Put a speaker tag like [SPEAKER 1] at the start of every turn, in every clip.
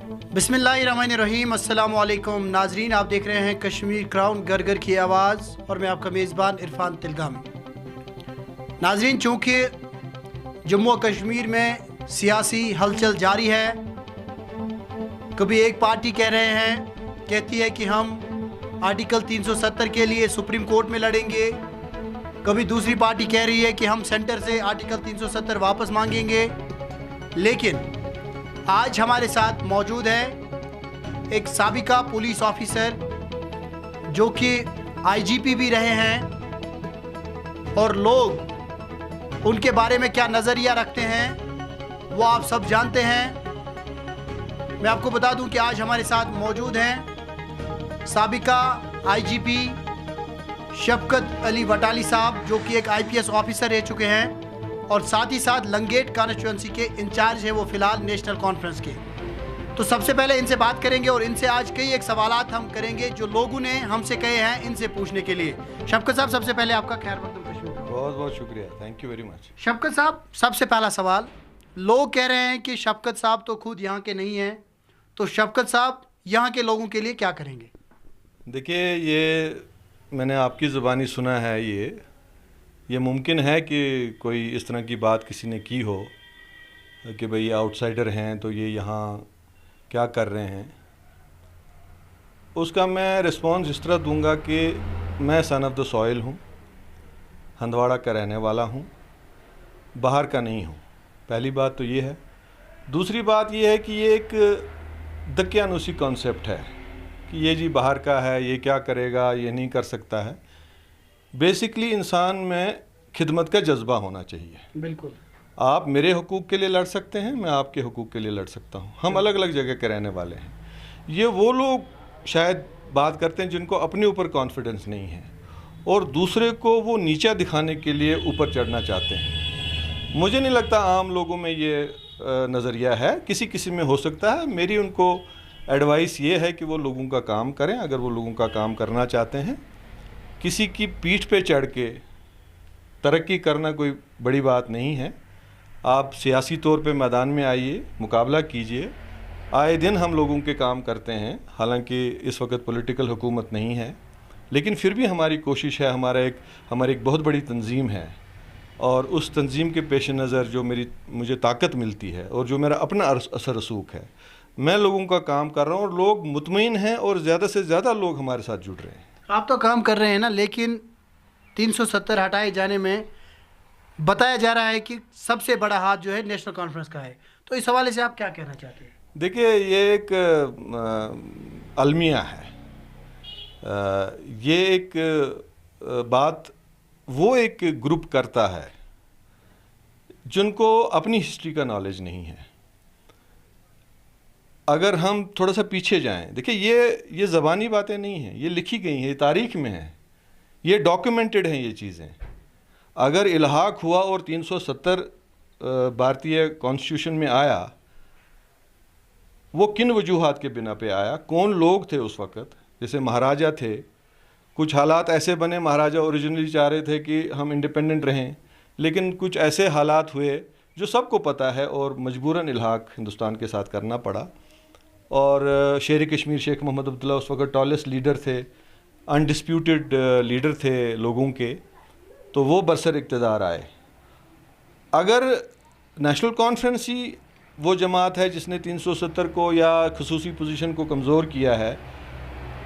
[SPEAKER 1] बिस्मिल्लाहिर्रहमानिर्रहीम। अस्सलामु अलैकुम नाजरीन, आप देख रहे हैं कश्मीर क्राउन घर घर की आवाज़ और मैं आपका मेज़बान इरफान तिलगामी। नाजरीन, चूँकि जम्मू और कश्मीर में सियासी हलचल जारी है, कभी एक पार्टी कहती है कि हम आर्टिकल 370 के लिए सुप्रीम कोर्ट में लड़ेंगे, कभी दूसरी पार्टी कह रही है कि हम सेंटर से आर्टिकल 370 वापस मांगेंगे। लेकिन आज हमारे साथ मौजूद है एक साबिका पुलिस ऑफिसर जो कि आईजीपी भी रहे हैं, और लोग उनके बारे में क्या नज़रिया रखते हैं वो आप सब जानते हैं। मैं आपको बता दूं कि आज हमारे साथ मौजूद हैं साबिका आईजीपी शफकत अली वटाली साहब, जो कि एक आईपीएस ऑफिसर रह चुके हैं, और साथ ही साथ लंगेट कॉन्स्टिट्यूंसी के इंचार्ज है वो फ़िलहाल नेशनल कॉन्फ्रेंस के। तो सबसे पहले इनसे बात करेंगे और इनसे आज कई एक सवालात हम करेंगे जो लोगों ने हमसे कहे हैं इनसे पूछने के लिए। शफकत साहब, सबसे पहले आपका खैर मकदम कश्मीर।
[SPEAKER 2] बहुत बहुत शुक्रिया, थैंक यू वेरी मच।
[SPEAKER 1] शफकत साहब, सबसे पहला सवाल, लोग कह रहे हैं कि शफकत साहब तो खुद यहाँ के नहीं हैं, तो शफकत साहब यहाँ के लोगों के लिए क्या करेंगे?
[SPEAKER 2] देखिए, ये मैंने आपकी ज़ुबानी सुना है, ये मुमकिन है कि कोई इस तरह की बात किसी ने की हो कि भाई आउटसाइडर हैं तो ये यहाँ क्या कर रहे हैं। उसका मैं रिस्पॉन्स इस तरह दूंगा कि मैं सन ऑफ द सॉइल हूँ, हंदवाड़ा का रहने वाला हूँ, बाहर का नहीं हूँ। पहली बात तो ये है। दूसरी बात ये है कि ये एक दकियानूसी कॉन्सेप्ट है कि ये जी बाहर का है, ये क्या करेगा, ये नहीं कर सकता है। बेसिकली इंसान में खिदमत का जज्बा होना चाहिए।
[SPEAKER 1] बिल्कुल,
[SPEAKER 2] आप मेरे हुकूक के लिए लड़ सकते हैं, मैं आपके हुकूक के लिए लड़ सकता हूँ। हम अलग अलग जगह के रहने वाले हैं। ये वो लोग शायद बात करते हैं जिनको अपने ऊपर कॉन्फिडेंस नहीं है और दूसरे को वो नीचा दिखाने के लिए ऊपर चढ़ना चाहते हैं। मुझे नहीं लगता आम लोगों में ये नज़रिया है, किसी किसी में हो सकता है। मेरी उनको एडवाइस ये है कि वो लोगों का काम करें। अगर वो लोगों का काम करना चाहते हैं, किसी की पीठ पे चढ़ के तरक्की करना कोई बड़ी बात नहीं है। आप सियासी तौर पे मैदान में आइए, मुकाबला कीजिए। आए दिन हम लोगों के काम करते हैं, हालांकि इस वक्त पॉलिटिकल हुकूमत नहीं है, लेकिन फिर भी हमारी कोशिश है। हमारी एक बहुत बड़ी तंजीम है और उस तंजीम के पेश नज़र जो मुझे ताकत मिलती है और जो मेरा अपना असर रसूख है, मैं लोगों का काम कर रहा हूँ और लोग मुतमईन हैं और ज़्यादा से ज़्यादा लोग हमारे साथ जुड़ रहे हैं।
[SPEAKER 1] आप तो काम कर रहे हैं ना, लेकिन 370 हटाए जाने में बताया जा रहा है कि सबसे बड़ा हाथ जो है नेशनल कॉन्फ्रेंस का है। तो इस हवाले से आप क्या कहना चाहते हैं?
[SPEAKER 2] देखिए, ये एक अलमिया है। ये एक बात वो एक ग्रुप करता है जिनको अपनी हिस्ट्री का नॉलेज नहीं है। अगर हम थोड़ा सा पीछे जाएं, देखिए ये ज़बानी बातें नहीं हैं, ये लिखी गई हैं, ये तारीख में है, ये डॉक्यूमेंटेड हैं ये चीज़ें। अगर इल्हाक हुआ और 370 भारतीय कॉन्स्टिट्यूशन में आया, वो किन वजूहात के बिना पे आया, कौन लोग थे उस वक़्त। जैसे महाराजा थे, कुछ हालात ऐसे बने, महाराजा ओरिजिनली चाह रहे थे कि हम इंडिपेंडेंट रहें, लेकिन कुछ ऐसे हालात हुए जो सबको पता है और मजबूरन इल्हाक हिंदुस्तान के साथ करना पड़ा। और शेर कश्मीर शेख मोहम्मद अब्दुल्ला उस वक्त टॉलेस्ट लीडर थे, अनडिस्प्यूटेड लीडर थे लोगों के, तो वो बरसर इक़्तिदार आए। अगर नेशनल कॉन्फ्रेंस ही वो जमात है जिसने 370 को या खसूसी पोजीशन को कमज़ोर किया है,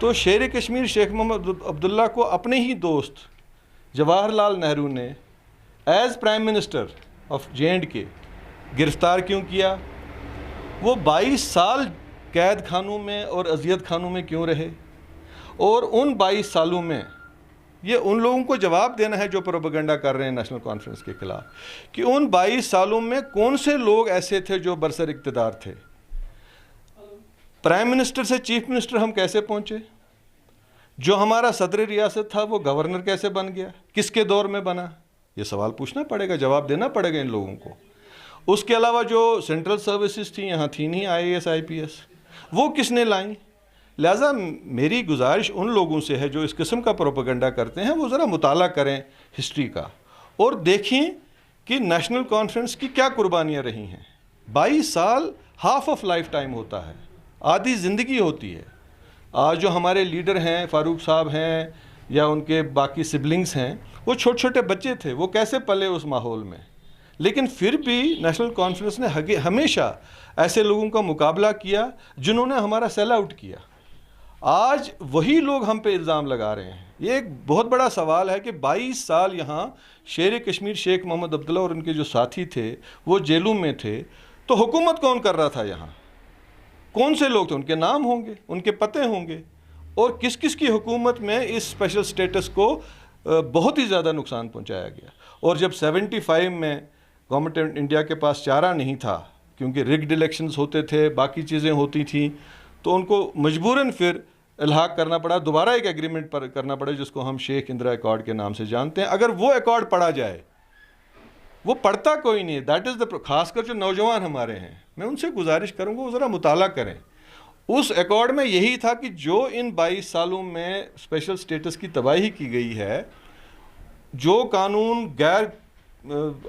[SPEAKER 2] तो शेर कश्मीर शेख मोहम्मद अब्दुल्ला को अपने ही दोस्त जवाहरलाल नेहरू ने as prime minister of J&K गिरफ़्तार क्यों किया? वो 22 साल कैद खानों में और अजियत खानों में क्यों रहे? और उन 22 सालों में ये उन लोगों को जवाब देना है जो प्रोपेगेंडा कर रहे हैं नेशनल कॉन्फ्रेंस के खिलाफ, कि उन 22 सालों में कौन से लोग ऐसे थे जो बरसर इक़्तिदार थे। प्राइम मिनिस्टर से चीफ मिनिस्टर हम कैसे पहुँचे? जो हमारा सदर रियासत था वो गवर्नर कैसे बन गया? किसके दौर में बना? ये सवाल पूछना पड़ेगा, जवाब देना पड़ेगा इन लोगों को। उसके अलावा जो सेंट्रल सर्विसेज थी, यहाँ थी नहीं IAS IPS, वो किसने लाई? लिहाजा मेरी गुजारिश उन लोगों से है जो इस किस्म का प्रोपेगेंडा करते हैं, वो ज़रा मुताला करें हिस्ट्री का और देखें कि नेशनल कॉन्फ्रेंस की क्या कुर्बानियाँ रही हैं। 22 साल हाफ ऑफ लाइफ टाइम होता है। आधी ज़िंदगी होती है। आज जो हमारे लीडर हैं, फारूक साहब हैं या उनके बाकी सिबलिंग्स हैं, वो छोटे छोटे बच्चे थे, वो कैसे पले उस माहौल में। लेकिन फिर भी नेशनल कॉन्फ्रेंस ने हमेशा ऐसे लोगों का मुकाबला किया जिन्होंने हमारा सेल आउट किया। आज वही लोग हम पे इल्ज़ाम लगा रहे हैं। ये एक बहुत बड़ा सवाल है कि 22 साल यहाँ शेर कश्मीर शेख मोहम्मद अब्दुल्ला और उनके जो साथी थे वो जेलों में थे, तो हुकूमत कौन कर रहा था यहाँ? कौन से लोग थे? उनके नाम होंगे, उनके पते होंगे, और किस किस की हुकूमत में इस स्पेशल स्टेटस को बहुत ही ज़्यादा नुकसान पहुँचाया गया। और जब 75 में गवर्नमेंट ऑफ इंडिया के पास चारा नहीं था, क्योंकि रिग्ड इलेक्शंस होते थे, बाकी चीज़ें होती थी, तो उनको मजबूरन फिर इल्हाक करना पड़ा, दोबारा एक एग्रीमेंट पर करना पड़ा जिसको हम शेख इंदिरा अकॉर्ड के नाम से जानते हैं। अगर वो अकॉर्ड पढ़ा जाए, वो पढ़ता कोई नहीं है। दैट इज़ द, खासकर जो नौजवान हमारे हैं, मैं उनसे गुजारिश करूँगा वो ज़रा मुताला करें। उस अकॉर्ड में यही था कि जो इन 22 सालों में स्पेशल स्टेटस की तबाही की गई है, जो कानून गैर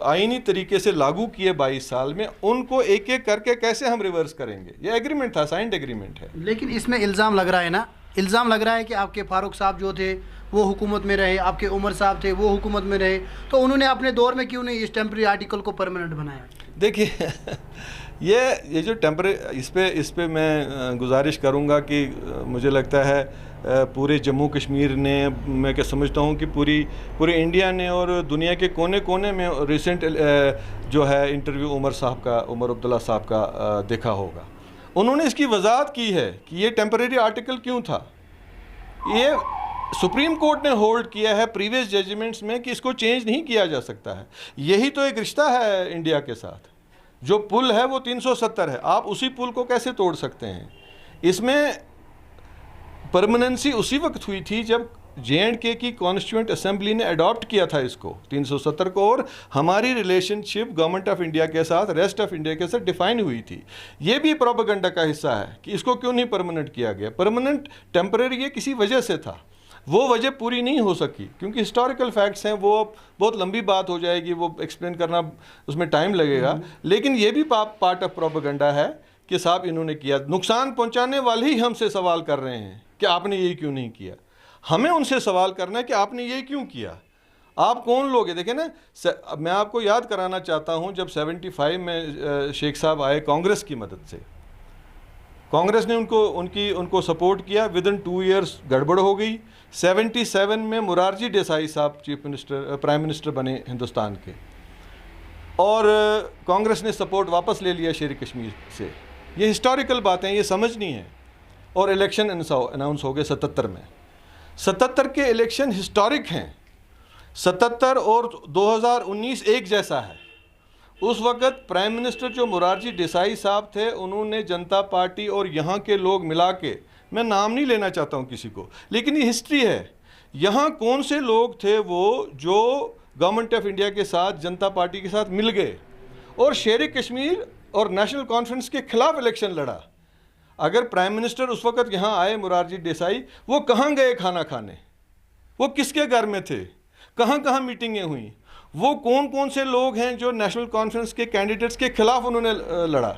[SPEAKER 2] आईनी तरीके से लागू किए 22 साल में, उनको एक एक करके कैसे हम रिवर्स करेंगे। ये एग्रीमेंट था, साइंड एग्रीमेंट है।
[SPEAKER 1] लेकिन इसमें इल्ज़ाम लग रहा है ना, इल्ज़ाम लग रहा है कि आपके फारूक साहब जो थे वो हुकूमत में रहे, आपके उमर साहब थे वो हुकूमत में रहे, तो उन्होंने अपने दौर में क्यों नहीं इस टेम्प्रेरी आर्टिकल को परमानेंट बनाया? देखिए
[SPEAKER 2] ये जो इस पे मैं गुजारिश करूँगा कि मुझे लगता है पूरे जम्मू कश्मीर ने, मैं क्या समझता हूँ कि पूरे इंडिया ने और दुनिया के कोने कोने में रिसेंट जो है इंटरव्यू उमर अब्दुल्ला साहब का देखा होगा। उन्होंने इसकी वजाहत की है कि ये टेम्परेरी आर्टिकल क्यों था। ये सुप्रीम कोर्ट ने होल्ड किया है प्रीवियस जजमेंट्स में कि इसको चेंज नहीं किया जा सकता है। यही तो एक रिश्ता है इंडिया के साथ। जो पुल है वो 370 है, आप उसी पुल को कैसे तोड़ सकते हैं? इसमें परमानेंसी उसी वक्त हुई थी जब J&K की कॉन्स्टिट्यूएंट असेंबली ने अडॉप्ट किया था इसको 370 को, और हमारी रिलेशनशिप गवर्नमेंट ऑफ इंडिया के साथ, रेस्ट ऑफ इंडिया के साथ डिफाइन हुई थी। ये भी प्रोपेगेंडा का हिस्सा है कि इसको क्यों नहीं परमानेंट किया गया। परमानेंट टेम्परेरी ये किसी वजह से था, वो वजह पूरी नहीं हो सकी क्योंकि हिस्टोरिकल फैक्ट्स हैं, वो बहुत लंबी बात हो जाएगी, वो एक्सप्लेन करना उसमें टाइम लगेगा। लेकिन ये भी पार्ट ऑफ प्रोपेगेंडा है कि साहब इन्होंने किया। नुकसान पहुंचाने वाले ही हमसे सवाल कर रहे हैं कि आपने ये क्यों नहीं किया। हमें उनसे सवाल करना है कि आपने ये क्यों किया, आप कौन लोग हैं। देखें ना, मैं आपको याद कराना चाहता हूँ, जब 75 में शेख साहब आए कांग्रेस की मदद से, कांग्रेस ने उनको सपोर्ट किया। विद इन 2 ईयर्स गड़बड़ हो गई। 77 में मुरारजी देसाई साहब प्राइम मिनिस्टर बने हिंदुस्तान के, और कांग्रेस ने सपोर्ट वापस ले लिया शेर कश्मीर से। ये हिस्टोरिकल बातें, ये समझनी है। और इलेक्शन अनाउंस हो गए 77 में। 77 के इलेक्शन हिस्टोरिक हैं। 77 और 2019 एक जैसा है। उस वक़्त प्राइम मिनिस्टर जो मुरारजी देसाई साहब थे, उन्होंने जनता पार्टी और यहाँ के लोग मिला के, मैं नाम नहीं लेना चाहता हूँ किसी को, लेकिन ये हिस्ट्री है, यहाँ कौन से लोग थे वो जो गवर्नमेंट ऑफ इंडिया के साथ, जनता पार्टी के साथ मिल गए और शेर कश्मीर और नेशनल कॉन्फ्रेंस के खिलाफ इलेक्शन लड़ा। अगर प्राइम मिनिस्टर उस वक़्त यहाँ आए मुरारजी देसाई, वो कहाँ गए खाना खाने, वो किसके घर में थे, कहाँ कहाँ मीटिंगें हुई, वो कौन कौन से लोग हैं जो नेशनल कॉन्फ्रेंस के कैंडिडेट्स के खिलाफ उन्होंने लड़ा,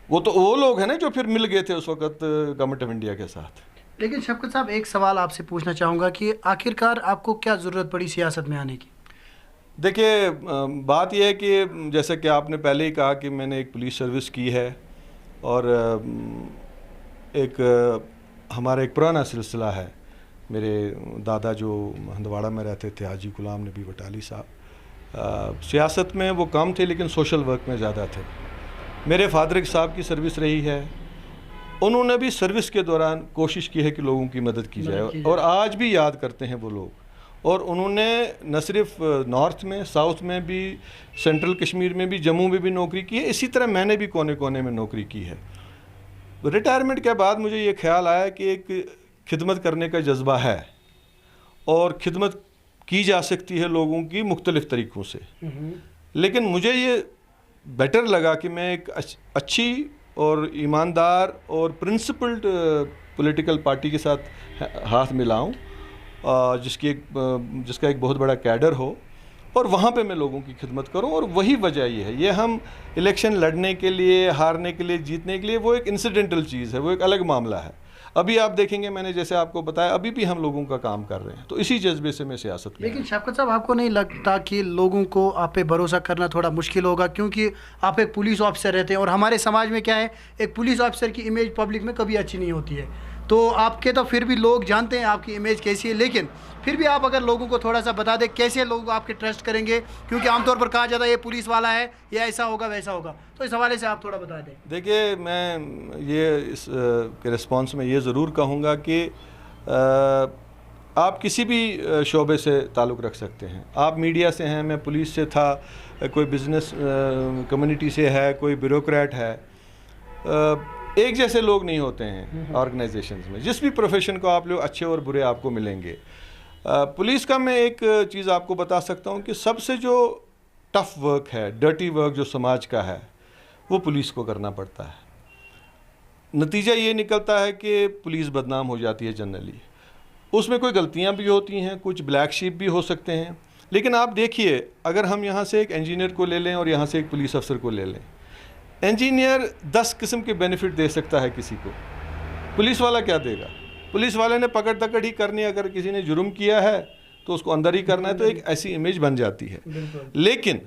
[SPEAKER 2] वो लोग हैं ना जो फिर मिल गए थे उस वक़्त गवर्नमेंट ऑफ इंडिया के साथ।
[SPEAKER 1] लेकिन शफकत साहब, एक सवाल आपसे पूछना चाहूँगा कि आखिरकार आपको क्या ज़रूरत पड़ी सियासत में आने की?
[SPEAKER 2] देखिए, बात यह है कि जैसे कि आपने पहले ही कहा कि मैंने एक पुलिस सर्विस की है, और हमारा एक पुराना सिलसिला है। मेरे दादा जो हंदवाड़ा में रहते थे, हाजी गुलाम नबी बटाली साहब, सियासत में वो कम थे लेकिन सोशल वर्क में ज़्यादा थे। मेरे फादर साहब की सर्विस रही है, उन्होंने भी सर्विस के दौरान कोशिश की है कि लोगों की मदद की जाए, और आज भी याद करते हैं वो लोग। और उन्होंने न सिर्फ नॉर्थ में, साउथ में भी, सेंट्रल कश्मीर में भी, जम्मू में भी नौकरी की है। इसी तरह मैंने भी कोने कोने में नौकरी की है। रिटायरमेंट के बाद मुझे ये ख्याल आया कि एक खिदमत करने का जज्बा है, और खिदमत की जा सकती है लोगों की मुख्तलिफ़ तरीक़ों से। लेकिन मुझे ये बेटर लगा कि मैं एक अच्छी और ईमानदार और प्रिंसिपल्ड पॉलिटिकल पार्टी के साथ हाथ मिलाऊं, जिसका एक बहुत बड़ा कैडर हो, और वहाँ पे मैं लोगों की खिदमत करूँ। और वही वजह ये है, ये हम इलेक्शन लड़ने के लिए, हारने के लिए, जीतने के लिए, वो एक इंसिडेंटल चीज़ है, वो एक अलग मामला है। अभी आप देखेंगे, मैंने जैसे आपको बताया, अभी भी हम लोगों का काम कर रहे हैं, तो इसी जज्बे से मैं सियासत में।
[SPEAKER 1] लेकिन शफकत साहब, आपको नहीं लगता कि लोगों को आप पे भरोसा करना थोड़ा मुश्किल होगा, क्योंकि आप एक पुलिस ऑफिसर रहते हैं और हमारे समाज में क्या है, एक पुलिस ऑफिसर की इमेज पब्लिक में कभी अच्छी नहीं होती है। तो आपके तो फिर भी लोग जानते हैं आपकी इमेज कैसी है, लेकिन फिर भी आप अगर लोगों को थोड़ा सा बता दें, कैसे लोग आपके ट्रस्ट करेंगे, क्योंकि आमतौर पर कहा जाता है ये पुलिस वाला है, ये ऐसा होगा वैसा होगा, तो इस हवाले से आप थोड़ा बता दें।
[SPEAKER 2] देखिए, मैं ये इस के रिस्पॉन्स में ये ज़रूर कहूँगा कि आप किसी भी शोबे से ताल्लुक़ रख सकते हैं। आप मीडिया से हैं, मैं पुलिस से था, कोई बिज़नेस कम्युनिटी से है, कोई ब्यूरोक्रेट है, एक जैसे लोग नहीं होते हैं ऑर्गेनाइजेशंस में। जिस भी प्रोफेशन को आप लोग, अच्छे और बुरे आपको मिलेंगे। पुलिस का मैं एक चीज़ आपको बता सकता हूँ कि सबसे जो टफ वर्क है, डर्टी वर्क जो समाज का है, वो पुलिस को करना पड़ता है। नतीजा ये निकलता है कि पुलिस बदनाम हो जाती है जनरली। उसमें कोई गलतियाँ भी होती हैं, कुछ ब्लैक शीप भी हो सकते हैं, लेकिन आप देखिए, अगर हम यहाँ से एक इंजीनियर को ले लें और यहाँ से एक पुलिस अफसर को ले लें, इंजीनियर 10 किस्म के बेनिफिट दे सकता है किसी को, पुलिस वाला क्या देगा? पुलिस वाले ने पकड़ दकड़ ही करनी, अगर किसी ने जुर्म किया है तो उसको अंदर ही करना है, तो एक ऐसी इमेज बन जाती है। लेकिन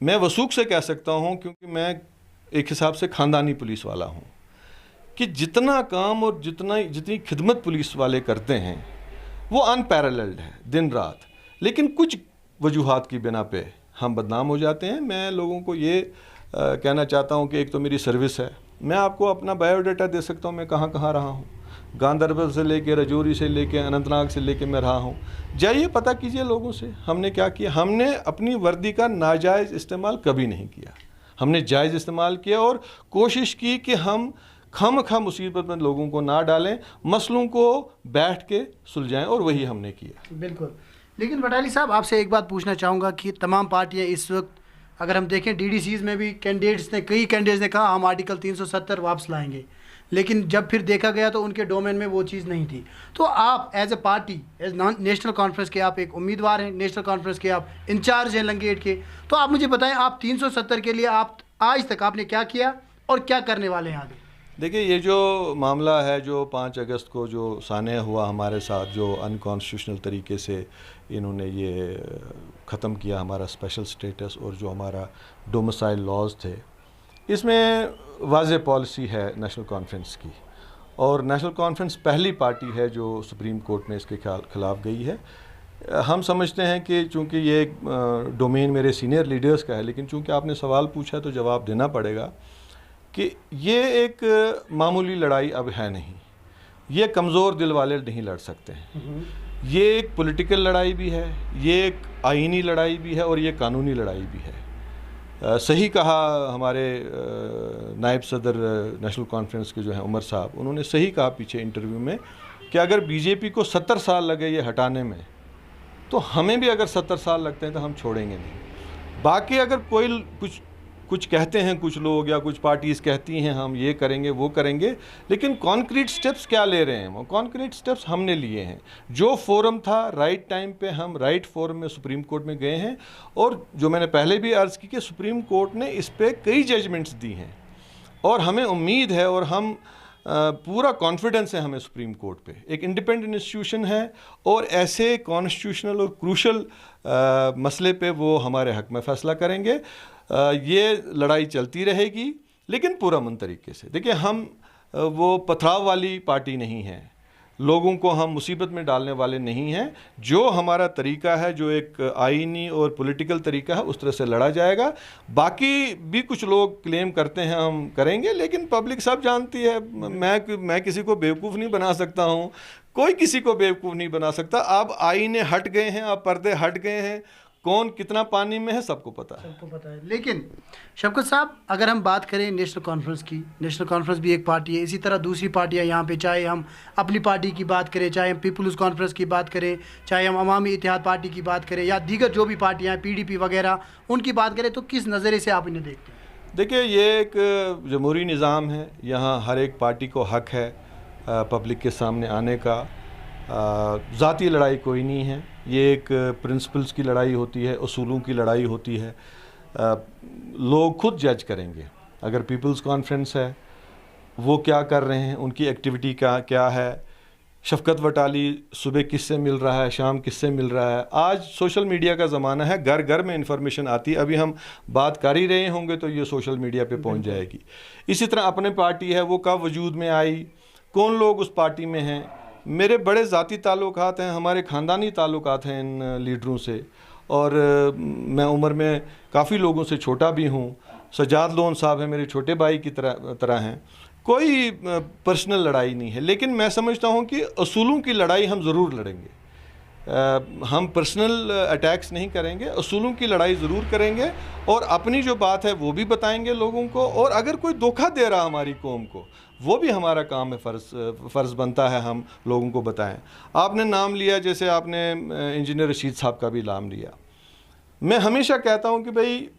[SPEAKER 2] मैं वसूख से कह सकता हूँ, क्योंकि मैं एक हिसाब से ख़ानदानी पुलिस वाला हूँ, कि जितना काम और जितनी खिदमत पुलिस वाले करते हैं वो अनपैरेलल्ड है, दिन रात। लेकिन कुछ वजूहात की बिना पे हम बदनाम हो जाते हैं। मैं लोगों को ये कहना चाहता हूँ कि एक तो मेरी सर्विस है, मैं आपको अपना बायोडाटा दे सकता हूँ, मैं कहाँ कहाँ रहा हूँ, गांदरबल से लेके, रजौरी से लेके, अनंतनाग से लेके मैं रहा हूँ। जाइए पता कीजिए लोगों से हमने क्या किया। हमने अपनी वर्दी का नाजायज़ इस्तेमाल कभी नहीं किया, हमने जायज़ इस्तेमाल किया और कोशिश की कि हम खामखा मुसीबत में लोगों को ना डालें, मसलों को बैठ के सुलझाएं, और वही हमने किया।
[SPEAKER 1] बिल्कुल। लेकिन बटाली साहब, आपसे एक बात पूछना चाहूँगा कि तमाम पार्टियाँ इस वक्त, अगर हम देखें डीडीसीज़ में भी कई कैंडिडेट्स ने कहा हम आर्टिकल 370 वापस लाएंगे, लेकिन जब फिर देखा गया तो उनके डोमेन में वो चीज़ नहीं थी। तो आप as a party, as National Conference के आप एक उम्मीदवार हैं, नेशनल कॉन्फ्रेंस के आप इंचार्ज हैं लंगेट के, तो आप मुझे बताएं, आप 370 के लिए आप आज तक आपने क्या किया और क्या करने वाले हैं आगे?
[SPEAKER 2] देखिए, ये जो मामला है, जो 5 अगस्त को जो सान्य हुआ हमारे साथ, जो अनकॉन्स्टिट्यूशनल तरीके से इन्होंने ये ख़त्म किया हमारा स्पेशल स्टेटस और जो हमारा डोमिसाइल लॉज थे, इसमें वाज़ेह पॉलिसी है नेशनल कॉन्फ्रेंस की, और नेशनल कॉन्फ्रेंस पहली पार्टी है जो सुप्रीम कोर्ट में इसके खिलाफ गई है। हम समझते हैं कि चूँकि ये एक डोमेन मेरे सीनियर लीडर्स का है, लेकिन चूँकि आपने सवाल पूछा तो जवाब देना पड़ेगा कि ये एक मामूली लड़ाई अब है नहीं, ये कमज़ोर दिल वाले नहीं लड़ सकते हैं। ये एक पॉलिटिकल लड़ाई भी है, ये एक आईनी लड़ाई भी है, और ये कानूनी लड़ाई भी है। सही कहा हमारे नायब सदर नेशनल कॉन्फ्रेंस के जो हैं उमर साहब, उन्होंने सही कहा पीछे इंटरव्यू में कि अगर बीजेपी को 70 साल लगे ये हटाने में, तो हमें भी अगर 70 साल लगते हैं तो हम छोड़ेंगे नहीं। बाकी अगर कोई कुछ कहते हैं कुछ लोग या कुछ पार्टीज़ कहती हैं हम ये करेंगे वो करेंगे, लेकिन कॉन्क्रीट स्टेप्स क्या ले रहे हैं? वो कॉन्क्रीट स्टेप्स हमने लिए हैं। जो फोरम था राइट टाइम पे, हम राइट फोरम में सुप्रीम कोर्ट में गए हैं, और जो मैंने पहले भी अर्ज़ की कि सुप्रीम कोर्ट ने इस पर कई जजमेंट्स दी हैं, और हमें उम्मीद है और हम पूरा कॉन्फिडेंस है हमें सुप्रीम कोर्ट पे। एक इंडिपेंडेंट इंस्टीट्यूशन है, और ऐसे कॉन्स्टिट्यूशनल और क्रूशल मसले पे वो हमारे हक़ में फ़ैसला करेंगे। ये लड़ाई चलती रहेगी, लेकिन पुरअमन तरीके से। देखिए, हम वो पथराव वाली पार्टी नहीं है, लोगों को हम मुसीबत में डालने वाले नहीं हैं। जो हमारा तरीका है, जो एक आईनी और पॉलिटिकल तरीका है, उस तरह से लड़ा जाएगा। बाकी भी कुछ लोग क्लेम करते हैं हम करेंगे, लेकिन पब्लिक सब जानती है, मैं किसी को बेवकूफ़ नहीं बना सकता हूँ, कोई किसी को बेवकूफ़ नहीं बना सकता। अब आईने हट गए हैं, अब पर्दे हट गए हैं, कौन कितना पानी में है सबको पता है।
[SPEAKER 1] लेकिन शफकत साहब, अगर हम बात करें नेशनल कॉन्फ्रेंस की, नेशनल कॉन्फ्रेंस भी एक पार्टी है, इसी तरह दूसरी पार्टियां यहाँ पे, चाहे हम अपनी पार्टी की बात करें, चाहे हम पीपल्स कॉन्फ्रेंस की बात करें, चाहे हम अवामी इत्तेहाद पार्टी की बात करें, या दीगर जो भी पार्टियाँ हैं, PDP वगैरह, उनकी बात करें, तो किस नज़रिए से आप इन्हें देखते हैं?
[SPEAKER 2] देखिए, ये एक जमहूरी निज़ाम है, यहाँ हर एक पार्टी को हक़ है पब्लिक के सामने आने का। ज़ाती लड़ाई कोई नहीं है। ये एक प्रिंसिपल्स की लड़ाई होती है, उसूलों की लड़ाई होती है। लोग खुद जज करेंगे। अगर पीपल्स कॉन्फ्रेंस है, वो क्या कर रहे हैं, उनकी एक्टिविटी क्या है, शफ़क़त वटाली सुबह किससे मिल रहा है, शाम किससे मिल रहा है। आज सोशल मीडिया का ज़माना है, घर घर में इंफॉर्मेशन आती है। अभी हम बात कर ही रहे होंगे तो ये सोशल मीडिया पे पहुंच जाएगी। इसी तरह अपने पार्टी है, वो कब वजूद में आई, कौन लोग उस पार्टी में हैं। मेरे बड़े ज़ाती ताल्लुकात हैं, हमारे ख़ानदानी ताल्लुकात हैं इन लीडरों से, और मैं उम्र में काफ़ी लोगों से छोटा भी हूँ। सजाद लोन साहब हैं, मेरे छोटे भाई की तरह हैं। कोई पर्सनल लड़ाई नहीं है, लेकिन मैं समझता हूँ कि असूलों की लड़ाई हम ज़रूर लड़ेंगे। हम पर्सनल अटैक्स नहीं करेंगे, असूलों की लड़ाई ज़रूर करेंगे, और अपनी जो बात है वो भी बताएंगे लोगों को। और अगर कोई धोखा दे रहा हमारी कौम को, वो भी हमारा काम है, फ़र्ज़ बनता है हम लोगों को बताएं। आपने नाम लिया, जैसे आपने इंजीनियर रशीद साहब का भी नाम लिया। मैं हमेशा कहता हूँ कि भाई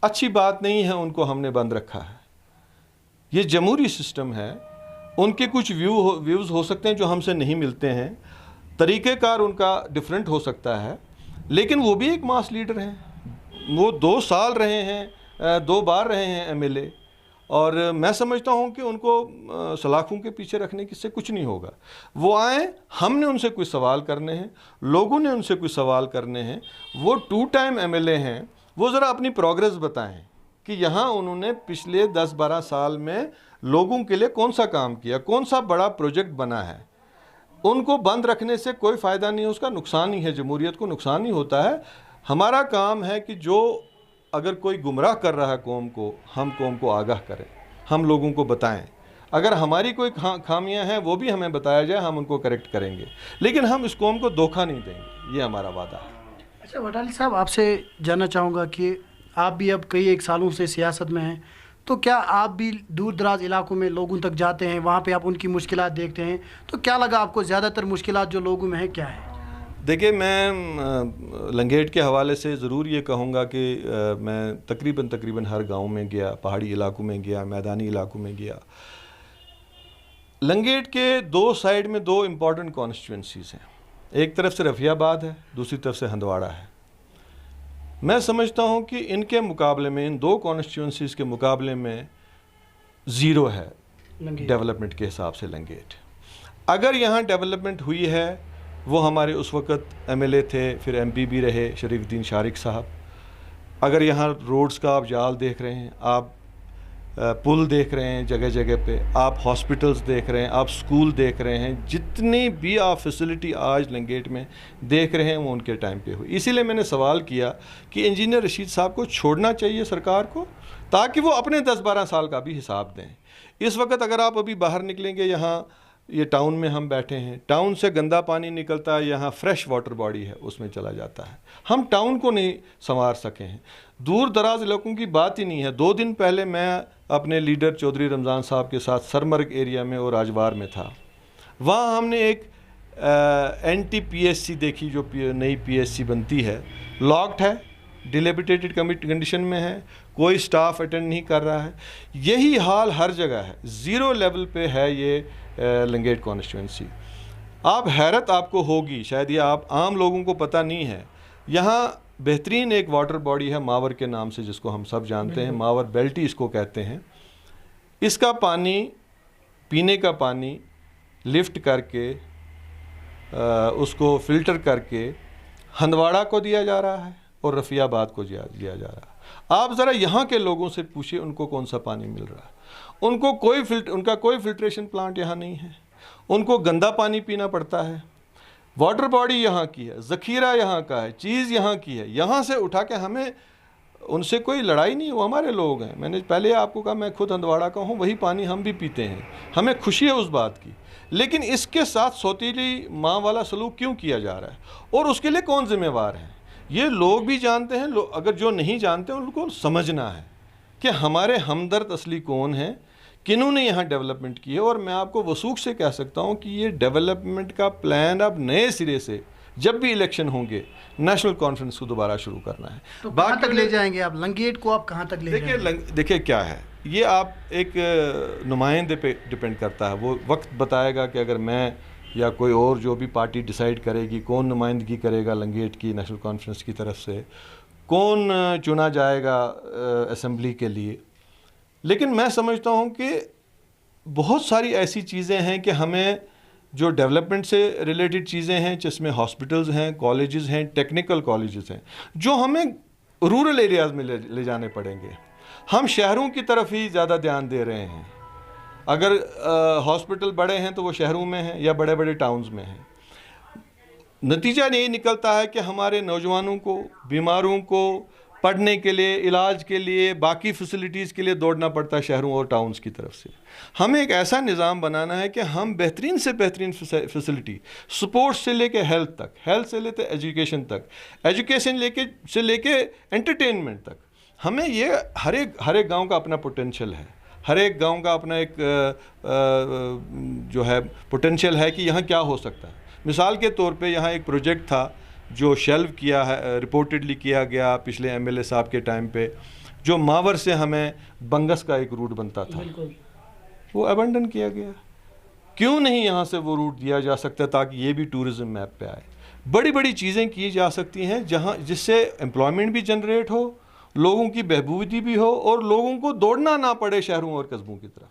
[SPEAKER 2] अच्छी बात नहीं है उनको हमने बंद रखा है। ये जमहूरी सिस्टम है, उनके कुछ व्यूज़ हो सकते हैं जो हमसे नहीं मिलते हैं, तरीक़ेकार उनका डिफरेंट हो सकता है, लेकिन वो भी एक मास लीडर हैं। वो 2 साल रहे हैं, 2 बार रहे हैं एमएलए, और मैं समझता हूँ कि उनको सलाखों के पीछे रखने से कुछ नहीं होगा। वो आए, हमने उनसे कुछ सवाल करने हैं, लोगों ने उनसे कुछ सवाल करने हैं। वो 2 टाइम एमएलए हैं, वो ज़रा अपनी प्रोग्रेस बताएं कि यहाँ उन्होंने पिछले 10-12 साल में लोगों के लिए कौन सा काम किया, कौन सा बड़ा प्रोजेक्ट बना है। उनको बंद रखने से कोई फ़ायदा नहीं है, उसका नुकसान ही है, जमहूरियत को नुकसान ही होता है। हमारा काम है कि जो अगर कोई गुमराह कर रहा है कौम को, हम कौम को आगाह करें, हम लोगों को बताएं। अगर हमारी कोई खामियां हैं वो भी हमें बताया जाए, हम उनको करेक्ट करेंगे, लेकिन हम इस कौम को धोखा नहीं देंगे, ये हमारा वादा है।
[SPEAKER 1] अच्छा वटाली साहब, आपसे जानना चाहूँगा कि आप भी अब कई एक सालों से सियासत में हैं, तो क्या आप भी दूर दराज इलाकों में लोगों तक जाते हैं, वहाँ पे आप उनकी मुश्किलात देखते हैं, तो क्या लगा आपको ज़्यादातर मुश्किलात जो लोगों में है क्या है?
[SPEAKER 2] देखिए, मैं लंगेट के हवाले से ज़रूर ये कहूँगा कि मैं तकरीबन हर गांव में गया, पहाड़ी इलाकों में गया, मैदानी इलाकों में गया। लंगेट के 2 साइड में 2 इम्पॉर्टेंट कॉन्स्टिट्यूंसीज़ हैं। एक तरफ से रफियाबाद है, दूसरी तरफ से हंदवाड़ा है। मैं समझता हूँ कि इनके मुकाबले में, इन 2 कॉन्स्टिट्यूंसीज़ के मुकाबले में ज़ीरो है डेवलपमेंट के हिसाब से लंगेट। अगर यहाँ डेवलपमेंट हुई है, वो हमारे उस वक़्त एमएलए थे, फिर एमपी भी रहे, शरीफुद्दीन शारिक साहब। अगर यहाँ रोड्स का आप जाल देख रहे हैं, आप पुल देख रहे हैं जगह जगह पे, आप हॉस्पिटल्स देख रहे हैं, आप स्कूल देख रहे हैं, जितनी भी आप फैसिलिटी आज लंगेट में देख रहे हैं वो उनके टाइम पे हुई। इसीलिए मैंने सवाल किया कि इंजीनियर रशीद साहब को छोड़ना चाहिए सरकार को, ताकि वो अपने 10-12 साल का भी हिसाब दें। इस वक्त अगर आप अभी बाहर निकलेंगे, यहाँ ये टाउन में हम बैठे हैं, टाउन से गंदा पानी निकलता है, यहाँ फ्रेश वाटर बॉडी है उसमें चला जाता है। हम टाउन को नहीं संवार सके हैं, दूर दराज इलाकों की बात ही नहीं है। 2 दिन पहले मैं अपने लीडर चौधरी रमज़ान साहब के साथ सरमर्ग एरिया में और राजवार में था। वहाँ हमने एक NTPSC देखी, जो नई PSC बनती है, लॉक्ड है, डिलेबिटेटेड कंडीशन में है, कोई स्टाफ अटेंड नहीं कर रहा है। यही हाल हर जगह है, 0 लेवल पे है ये लंगेट कॉन्स्टिट्यूंसी। आप हैरत आपको होगी, शायद ये आप आम लोगों को पता नहीं है, यहाँ बेहतरीन एक वाटर बॉडी है मावर के नाम से, जिसको हम सब जानते हैं, मावर बेल्टी इसको कहते हैं। इसका पानी, पीने का पानी लिफ्ट करके उसको फ़िल्टर करके हंदवाड़ा को दिया जा रहा है और रफ़ियाबाद को दिया जा रहा है। आप ज़रा यहाँ के लोगों से पूछिए उनको कौन सा पानी मिल रहा है। उनका कोई फ़िल्ट्रेशन प्लांट यहाँ नहीं है, उनको गंदा पानी पीना पड़ता है। वाटर बॉडी यहाँ की है, ज़ख़ीरा यहाँ का है, चीज़ यहाँ की है, यहाँ से उठा के, हमें उनसे कोई लड़ाई नहीं, वो हमारे लोग हैं। मैंने पहले आपको कहा, मैं खुद हंदवाड़ा का हूँ, वही पानी हम भी पीते हैं, हमें खुशी है उस बात की। लेकिन इसके साथ सौतीली माँ वाला सलूक क्यों किया जा रहा है, और उसके लिए कौन जिम्मेवार है, ये लोग भी जानते हैं। अगर जो नहीं जानते उनको समझना है कि हमारे हमदर्द असली कौन हैं, किन्होंने यहाँ डेवलपमेंट की है। और मैं आपको वसूख से कह सकता हूँ कि ये डेवलपमेंट का प्लान अब नए सिरे से, जब भी इलेक्शन होंगे, नेशनल कॉन्फ्रेंस को दोबारा शुरू करना है।
[SPEAKER 1] तो कहाँ तक ले जाएंगे आप लंगेट को, आप कहाँ तक ले जाएंगे?
[SPEAKER 2] देखिए क्या है, ये आप एक नुमाइंदे पे डिपेंड करता है, वो वक्त बताएगा कि अगर मैं या कोई और जो भी पार्टी डिसाइड करेगी कौन नुमाइंदगी करेगा लंगेट की नेशनल कॉन्फ्रेंस की तरफ से, कौन चुना जाएगा असेंबली के लिए। लेकिन मैं समझता हूँ कि बहुत सारी ऐसी चीज़ें हैं कि हमें जो डेवलपमेंट से रिलेटेड चीज़ें हैं, जिसमें हॉस्पिटल्स हैं, कॉलेजेस हैं, टेक्निकल कॉलेजेस हैं, जो हमें रूरल एरियाज़ में ले जाने पड़ेंगे। हम शहरों की तरफ ही ज़्यादा ध्यान दे रहे हैं। अगर हॉस्पिटल बड़े हैं तो वो शहरों में हैं या बड़े बड़े टाउन्स में हैं। नतीजा ये निकलता है कि हमारे नौजवानों को, बीमारों को पढ़ने के लिए, इलाज के लिए, बाकी फैसिलिटीज़ के लिए दौड़ना पड़ता है शहरों और टाउन्स की तरफ से। हमें एक ऐसा निज़ाम बनाना है कि हम बेहतरीन से बेहतरीन फैसिलिटी, स्पोर्ट्स से लेके हेल्थ तक, हेल्थ से लेके एजुकेशन तक, एजुकेशन से लेके एंटरटेनमेंट तक, हमें ये हर एक गांव का अपना पोटेंशियल है, हर एक गांव का अपना एक जो है पोटेंशियल है कि यहाँ क्या हो सकता है। मिसाल के तौर पे यहाँ एक प्रोजेक्ट था जो शेल्व किया है, रिपोर्टेडली किया गया पिछले एमएलए साहब के टाइम पे, जो मावर से हमें बंगस का एक रूट बनता था, वो अबंडन किया गया। क्यों नहीं यहाँ से वो रूट दिया जा सकता ताकि ये भी टूरिज्म मैप पे आए। बड़ी बड़ी चीज़ें की जा सकती हैं जहाँ जिससे एम्प्लॉयमेंट भी जनरेट हो, लोगों की बहबूदी भी हो और लोगों को दौड़ना ना पड़े शहरों और कस्बों की तरफ।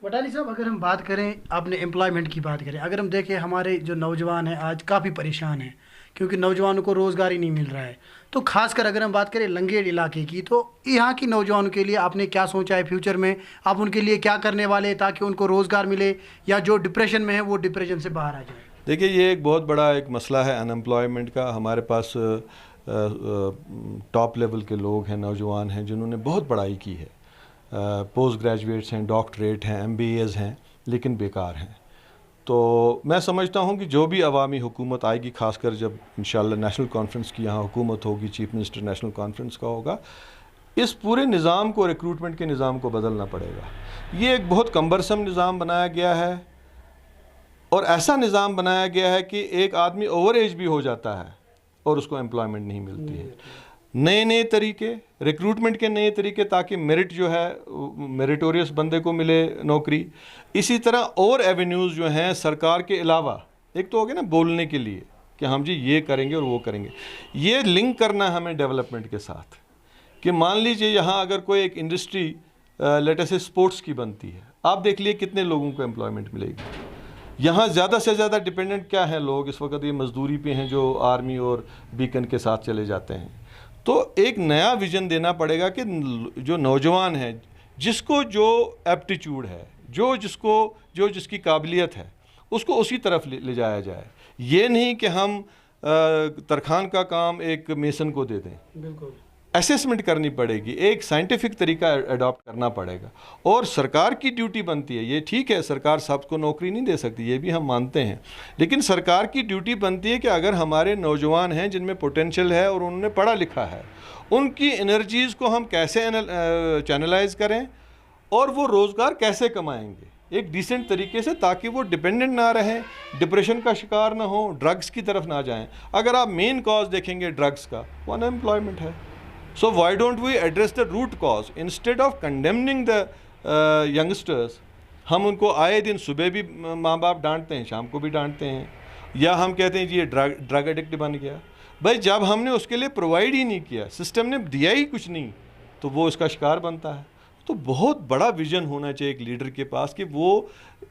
[SPEAKER 1] वटाली साहब, अगर हम बात करें, आपने एम्प्लॉयमेंट की बात करें, अगर हम देखें हमारे जो नौजवान हैं आज काफ़ी परेशान हैं क्योंकि नौजवानों को रोज़गार ही नहीं मिल रहा है। तो खासकर अगर हम बात करें लंगेट इलाके की, तो यहाँ की नौजवानों के लिए आपने क्या सोचा है फ्यूचर में, आप उनके लिए क्या करने वाले हैं ताकि उनको रोज़गार मिले या जो डिप्रेशन में है वो डिप्रेशन से बाहर आ जाए?
[SPEAKER 2] देखिए, ये एक बहुत बड़ा एक मसला है अनएम्प्लॉयमेंट का। हमारे पास टॉप लेवल के लोग हैं, नौजवान हैं जिन्होंने बहुत पढ़ाई की है, पोस्ट ग्रेजुएट्स हैं, डॉक्टरेट हैं, MBAs हैं, लेकिन बेकार हैं। तो मैं समझता हूँ कि जो भी अवामी हुकूमत आएगी, खासकर जब इंशाल्लाह नेशनल कॉन्फ्रेंस की यहाँ हुकूमत होगी, चीफ मिनिस्टर नेशनल कॉन्फ्रेंस का होगा, इस पूरे निज़ाम को, रिक्रूटमेंट के निज़ाम को बदलना पड़ेगा। ये एक बहुत कम्बरसम निज़ाम बनाया गया है और ऐसा निज़ाम बनाया गया है कि एक आदमी ओवर एज भी हो जाता है और उसको एम्प्लॉयमेंट नहीं मिलती है। नए नए तरीके, रिक्रूटमेंट के नए तरीके, ताकि मेरिट जो है मेरिटोरियस बंदे को मिले नौकरी। इसी तरह और एवेन्यूज़ जो हैं सरकार के अलावा, एक तो हो गया ना बोलने के लिए कि हम जी ये करेंगे और वो करेंगे, ये लिंक करना है हमें डेवलपमेंट के साथ। कि मान लीजिए यहाँ अगर कोई एक इंडस्ट्री लेट से स्पोर्ट्स की बनती है, आप देख लिए कितने लोगों को एम्प्लॉयमेंट मिलेगी। यहाँ ज़्यादा से ज़्यादा डिपेंडेंट क्या है लोग इस वक्त, ये मजदूरी पे हैं जो आर्मी और बीकन के साथ चले जाते हैं। तो एक नया विज़न देना पड़ेगा कि जो नौजवान है, जिसको जो एप्टीट्यूड है, जो जिसकी काबिलियत है, उसको उसी तरफ ले जाया जाए। ये नहीं कि हम तरखान का काम एक मेसन को दे दें।
[SPEAKER 1] बिल्कुल
[SPEAKER 2] असेसमेंट करनी पड़ेगी, एक साइंटिफिक तरीका अडॉप्ट करना पड़ेगा। और सरकार की ड्यूटी बनती है, ये ठीक है सरकार सबको नौकरी नहीं दे सकती, ये भी हम मानते हैं, लेकिन सरकार की ड्यूटी बनती है कि अगर हमारे नौजवान हैं जिनमें पोटेंशियल है और उन्होंने पढ़ा लिखा है, उनकी एनर्जीज़ को हम कैसे चैनलाइज करें और वो रोज़गार कैसे कमाएंगे एक डिसेंट तरीके से, ताकि वो डिपेंडेंट ना रहें, डिप्रेशन का शिकार ना हो, ड्रग्स की तरफ ना जाएं। अगर आप मेन कॉज देखेंगे ड्रग्स का, वो अनएम्प्लॉयमेंट है। So why don't we address the root cause instead of condemning the youngsters? हम उनको आए दिन सुबह भी माँ बाप डांटते हैं, शाम को भी डांटते हैं, या हम कहते हैं जी ये ड्रग एडिक्ट बन गया। भाई जब हमने उसके लिए प्रोवाइड ही नहीं किया, सिस्टम ने दिया ही कुछ नहीं, तो वो इसका शिकार बनता है। तो बहुत बड़ा विजन होना चाहिए एक लीडर के पास कि वो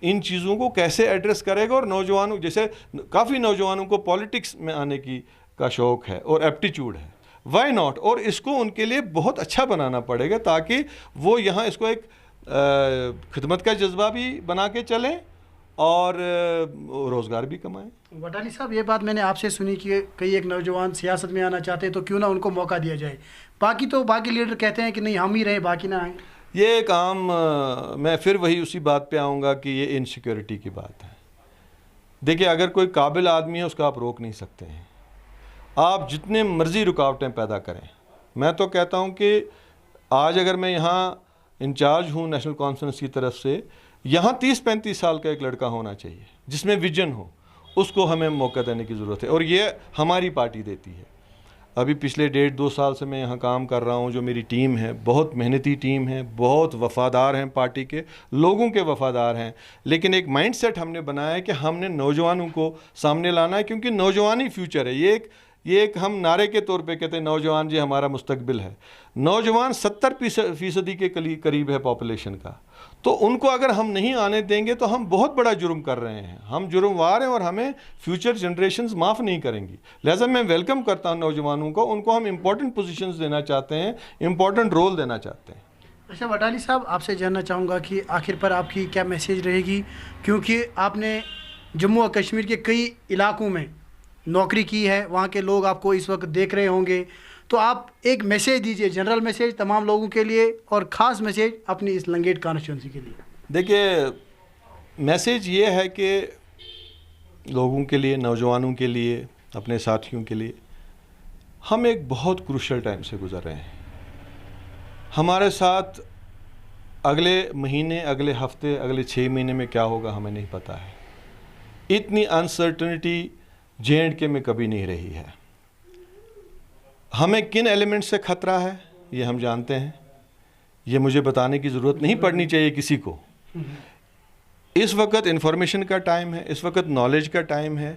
[SPEAKER 2] इन चीज़ों को कैसे एड्रेस करेगा। और नौजवानों, जैसे काफ़ी नौजवानों को पॉलिटिक्स में आने का शौक़ है और एप्टीट्यूड है, वाई नॉट, और इसको उनके लिए बहुत अच्छा बनाना पड़ेगा ताकि वो यहाँ इसको एक खिदमत का जज्बा भी बना के चलें और रोज़गार भी कमाएं।
[SPEAKER 1] वटाली साहब, ये बात मैंने आपसे सुनी कि कई एक नौजवान सियासत में आना चाहते हैं, तो क्यों ना उनको मौका दिया जाए। बाकी लीडर कहते हैं कि नहीं हम ही रहें, बाकी ना आए।
[SPEAKER 2] ये एक आम, मैं फिर वही उसी बात पे आऊँगा कि ये इनसिक्योरिटी की बात है। देखिए, अगर कोई काबिल आदमी है उसका आप रोक नहीं सकते हैं, आप जितने मर्ज़ी रुकावटें पैदा करें। मैं तो कहता हूं कि आज अगर मैं यहाँ इंचार्ज हूँ नेशनल कॉन्फ्रेंस की तरफ से, यहाँ 30-35 साल का एक लड़का होना चाहिए जिसमें विजन हो, उसको हमें मौका देने की ज़रूरत है और ये हमारी पार्टी देती है। अभी पिछले 1.5-2 साल से मैं यहाँ काम कर रहा हूँ। जो मेरी टीम है बहुत मेहनती टीम है, बहुत वफ़ादार हैं, पार्टी के लोगों के वफ़ादार हैं। लेकिन एक माइंडसेट हमने बनाया है कि हमने नौजवानों को सामने लाना है, क्योंकि नौजवान ही फ्यूचर है। ये एक हम नारे के तौर पे कहते हैं नौजवान जी हमारा मुस्तकबिल है। नौजवान 70% के करीब है पॉपुलेशन का, तो उनको अगर हम नहीं आने देंगे तो हम बहुत बड़ा जुर्म कर रहे हैं। हम जुर्मवार हैं और हमें फ्यूचर जनरेशन्स माफ़ नहीं करेंगी। लिहाजा मैं वेलकम करता हूं नौजवानों को, उनको हम इंपॉर्टेंट पोजीशंस देना चाहते हैं, इंपॉर्टेंट रोल देना चाहते हैं।
[SPEAKER 1] अच्छा वटाली साहब, आपसे जानना चाहूँगा कि आखिर पर आपकी क्या मैसेज रहेगी, क्योंकि आपने जम्मू और कश्मीर के कई इलाकों में नौकरी की है, वहाँ के लोग आपको इस वक्त देख रहे होंगे, तो आप एक मैसेज दीजिए, जनरल मैसेज तमाम लोगों के लिए और ख़ास मैसेज अपनी इस लंगेट कॉन्स्टिट्यूंसी के लिए।
[SPEAKER 2] देखिए, मैसेज ये है कि लोगों के लिए, नौजवानों के लिए, अपने साथियों के लिए, हम एक बहुत क्रूशल टाइम से गुजर रहे हैं। हमारे साथ अगले महीने, अगले हफ्ते, अगले 6 महीने में क्या होगा हमें नहीं पता है। इतनी अनसर्टनिटी J&K में कभी नहीं रही है। हमें किन एलिमेंट से खतरा है ये हम जानते हैं, ये मुझे बताने की ज़रूरत नहीं पड़नी चाहिए किसी को। इस वक्त इंफॉर्मेशन का टाइम है, इस वक्त नॉलेज का टाइम है।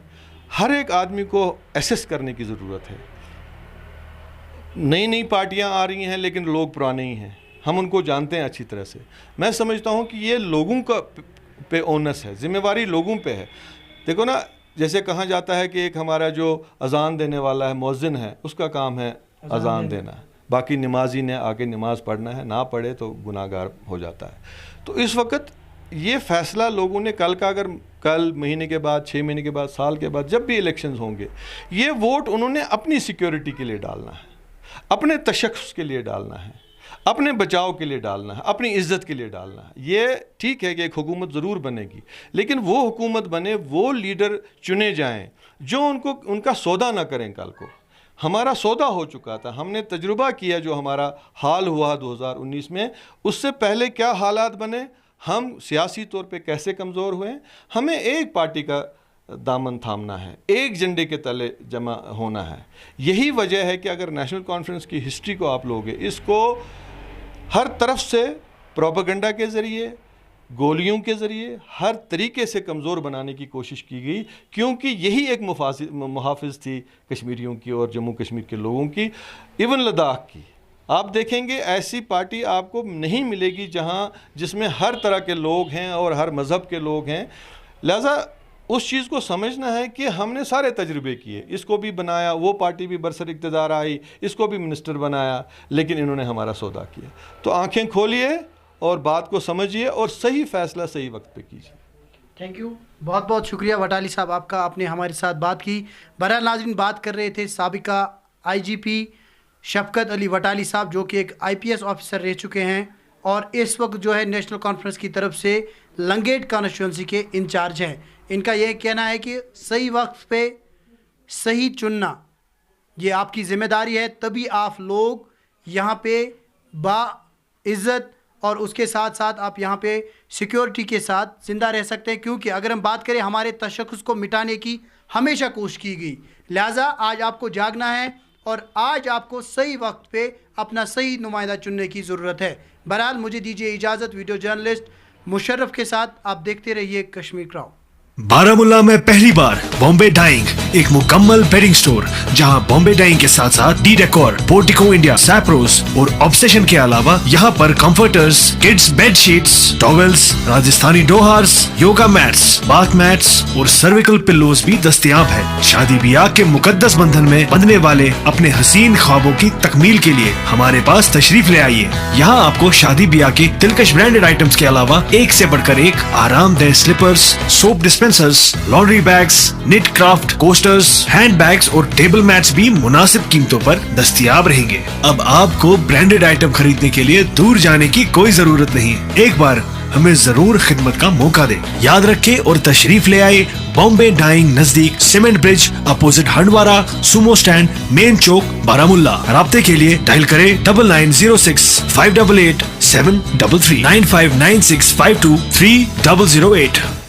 [SPEAKER 2] हर एक आदमी को एसेस करने की ज़रूरत है। नई नई पार्टियां आ रही हैं लेकिन लोग पुराने ही हैं, हम उनको जानते हैं अच्छी तरह से। मैं समझता हूं कि ये लोगों का पे ओनस है, जिम्मेवारी लोगों पे है। देखो ना, जैसे कहा जाता है कि एक हमारा जो अजान देने वाला है, मुअज्जिन है, उसका काम है अजान देना, बाकी नमाजी ने आके नमाज पढ़ना है, ना पढ़े तो गुनाहगार हो जाता है। तो इस वक्त ये फैसला लोगों ने कल महीने के बाद, 6 महीने के बाद, साल के बाद, जब भी इलेक्शंस होंगे, ये वोट उन्होंने अपनी सिक्योरिटी के लिए डालना है, अपने तशख्खुस के लिए डालना है, अपने बचाव के लिए डालना है, अपनी इज्जत के लिए डालना है। ये ठीक है कि एक हुकूमत ज़रूर बनेगी, लेकिन वो हुकूमत बने, वो लीडर चुने जाएं जो उनका सौदा ना करें। कल को हमारा सौदा हो चुका था, हमने तजुर्बा किया जो हमारा हाल हुआ 2019 में। उससे पहले क्या हालात बने, हम सियासी तौर पे कैसे कमज़ोर हुए। हमें एक पार्टी का दामन थामना है, एक झंडे के तले जमा होना है। यही वजह है कि अगर नेशनल कॉन्फ्रेंस की हिस्ट्री को आप लोगे, इसको हर तरफ से प्रोपेगेंडा के ज़रिए, गोलियों के ज़रिए, हर तरीके से कमज़ोर बनाने की कोशिश की गई, क्योंकि यही एक मुहाफ़िज़ थी कश्मीरियों की और जम्मू कश्मीर के लोगों की, इवन लद्दाख की। आप देखेंगे ऐसी पार्टी आपको नहीं मिलेगी जिसमें हर तरह के लोग हैं और हर मज़हब के लोग हैं। लिहाजा उस चीज़ को समझना है कि हमने सारे तजुर्बे किए, इसको भी बनाया, वो पार्टी भी बरसर इक़्तिदार आई, इसको भी मिनिस्टर बनाया, लेकिन इन्होंने हमारा सौदा किया। तो आंखें खोलिए और बात को समझिए और सही फ़ैसला सही वक्त पे कीजिए।
[SPEAKER 1] थैंक यू, बहुत बहुत शुक्रिया वटाली साहब आपका, आपने हमारे साथ बात की। बहरहाल नाज़रीन, बात कर रहे थे साबिका IGP शफकत अली वटाली साहब, जो कि एक IPS ऑफिसर रह चुके हैं और इस वक्त जो है नेशनल कॉन्फ्रेंस की तरफ से लंगेट कॉन्स्टिट्यूंसी के इंचार्ज हैं। इनका यह कहना है कि सही वक्त पे सही चुनना ये आपकी ज़िम्मेदारी है, तभी आप लोग यहाँ पे बाइज़्ज़त और उसके साथ साथ आप यहाँ पे सिक्योरिटी के साथ ज़िंदा रह सकते हैं। क्योंकि अगर हम बात करें, हमारे तशख़्ख़ुस को मिटाने की हमेशा कोशिश की गई, लिहाजा आज आपको जागना है और आज आपको सही वक्त पे अपना सही नुमाइंदा चुनने की ज़रूरत है। बहरहाल मुझे दीजिए इजाज़त, वीडियो जर्नलिस्ट मुशर्रफ के साथ आप देखते रहिए कश्मीर क्राउन।
[SPEAKER 3] बारामुल्ला में पहली बार बॉम्बे डाइंग, एक मुकम्मल बेडिंग स्टोर जहां बॉम्बे डाइंग के साथ साथ डी डेकोर, पोर्टिको इंडिया, सैप्रोस और ऑब्सेशन के अलावा यहां पर comforters, kids bed sheets, towels, Rajasthani डोहार्स, योगा मैट्स, बाथ मैट्स और सर्विकल पिल्लोज भी दस्तयाब है। शादी ब्याह के मुकद्दस बंधन में बंधने वाले अपने हसीन ख्वाबों की तकमील के लिए हमारे पास तशरीफ ले आइए। यहाँ आपको शादी ब्याह के दिलकश ब्रांडेड आइटम्स के अलावा एक से बढ़कर एक आरामदेह slippers, soap dispensers, laundry bags, knit craft coasters, hand bags और टेबल मैट्स भी मुनासिब कीमतों पर दस्तयाब रहेंगे। अब आपको ब्रांडेड आइटम खरीदने के लिए दूर जाने की कोई जरूरत नहीं, एक बार हमें जरूर खिदमत का मौका दें। याद रखें और तशरीफ ले आए बॉम्बे डाइंग, नजदीक cement bridge, opposite Handwara sumo stand, main चौक, बारामुल्ला। राब्ते के लिए डायल करें 9906 588 733 9596 52 3008।